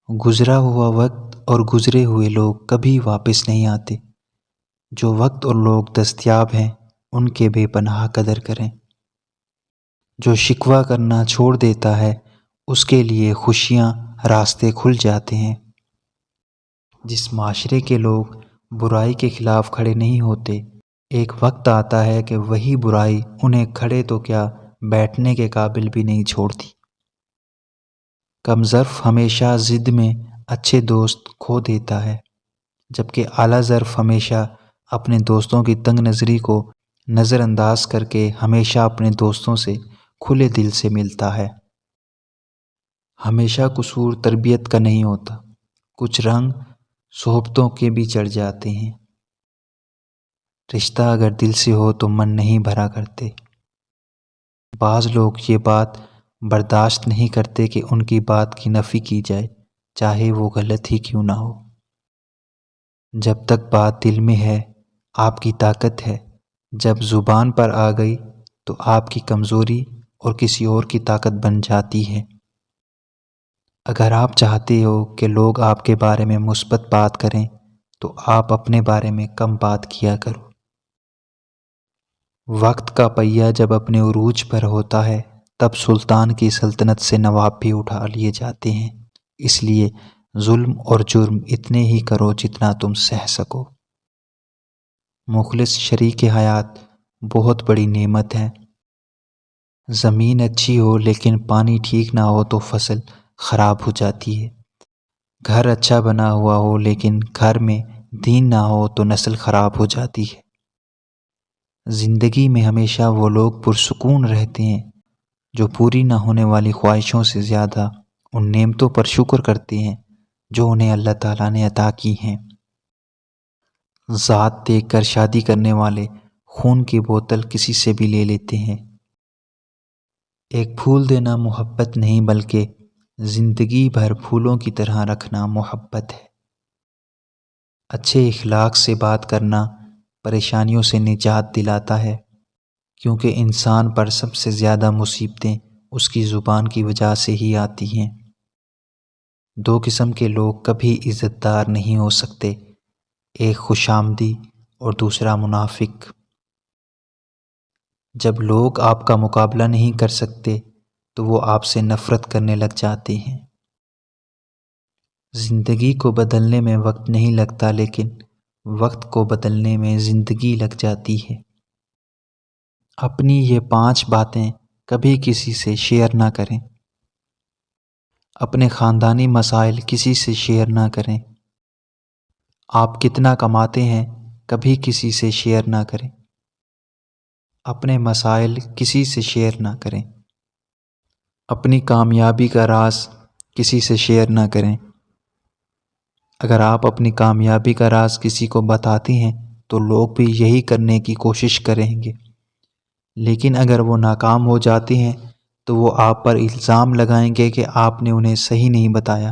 گزرا ہوا وقت اور گزرے ہوئے لوگ کبھی واپس نہیں آتے۔ جو وقت اور لوگ دستیاب ہیں ان کے بے پناہ قدر کریں۔ جو شکوہ کرنا چھوڑ دیتا ہے اس کے لیے خوشیاں راستے کھل جاتے ہیں۔ جس معاشرے کے لوگ برائی کے خلاف کھڑے نہیں ہوتے، ایک وقت آتا ہے کہ وہی برائی انہیں کھڑے تو کیا بیٹھنے کے قابل بھی نہیں چھوڑتی۔ کم ظرف ہمیشہ ضد میں اچھے دوست کھو دیتا ہے، جبکہ اعلیٰ ظرف ہمیشہ اپنے دوستوں کی تنگ نظری کو نظر انداز کر کے ہمیشہ اپنے دوستوں سے کھلے دل سے ملتا ہے۔ ہمیشہ قصور تربیت کا نہیں ہوتا، کچھ رنگ صحبتوں کے بھی چڑھ جاتے ہیں۔ رشتہ اگر دل سے ہو تو من نہیں بھرا کرتے۔ بعض لوگ یہ بات برداشت نہیں کرتے کہ ان کی بات کی نفی کی جائے، چاہے وہ غلط ہی کیوں نہ ہو۔ جب تک بات دل میں ہے آپ کی طاقت ہے، جب زبان پر آ گئی تو آپ کی کمزوری اور کسی اور کی طاقت بن جاتی ہے۔ اگر آپ چاہتے ہو کہ لوگ آپ کے بارے میں مثبت بات کریں تو آپ اپنے بارے میں کم بات کیا کرو۔ وقت کا پہیہ جب اپنے عروج پر ہوتا ہے تب سلطان کی سلطنت سے نواب بھی اٹھا لیے جاتے ہیں، اس لیے ظلم اور جرم اتنے ہی کرو جتنا تم سہ سکو۔ مخلص شریک حیات بہت بڑی نعمت ہے۔ زمین اچھی ہو لیکن پانی ٹھیک نہ ہو تو فصل خراب ہو جاتی ہے۔ گھر اچھا بنا ہوا ہو لیکن گھر میں دین نہ ہو تو نسل خراب ہو جاتی ہے۔ زندگی میں ہمیشہ وہ لوگ پرسکون رہتے ہیں جو پوری نہ ہونے والی خواہشوں سے زیادہ ان نعمتوں پر شکر کرتے ہیں جو انہیں اللہ تعالیٰ نے عطا کی ہیں۔ ذات دیکھ کر شادی کرنے والے خون کی بوتل کسی سے بھی لے لیتے ہیں۔ ایک پھول دینا محبت نہیں بلکہ زندگی بھر پھولوں کی طرح رکھنا محبت ہے۔ اچھے اخلاق سے بات کرنا پریشانیوں سے نجات دلاتا ہے، کیونکہ انسان پر سب سے زیادہ مصیبتیں اس کی زبان کی وجہ سے ہی آتی ہیں۔ دو قسم کے لوگ کبھی عزت دار نہیں ہو سکتے، ایک خوش آمدی اور دوسرا منافق۔ جب لوگ آپ کا مقابلہ نہیں کر سکتے تو وہ آپ سے نفرت کرنے لگ جاتے ہیں۔ زندگی کو بدلنے میں وقت نہیں لگتا لیکن وقت کو بدلنے میں زندگی لگ جاتی ہے۔ اپنی یہ 5 باتیں کبھی کسی سے شیئر نہ کریں۔ اپنے خاندانی مسائل کسی سے شیئر نہ کریں۔ آپ کتنا کماتے ہیں کبھی کسی سے شیئر نہ کریں۔ اپنے مسائل کسی سے شیئر نہ کریں۔ اپنی کامیابی کا راز کسی سے شیئر نہ کریں۔ اگر آپ اپنی کامیابی کا راز کسی کو بتاتی ہیں تو لوگ بھی یہی کرنے کی کوشش کریں گے، لیکن اگر وہ ناکام ہو جاتی ہیں تو وہ آپ پر الزام لگائیں گے کہ آپ نے انہیں صحیح نہیں بتایا۔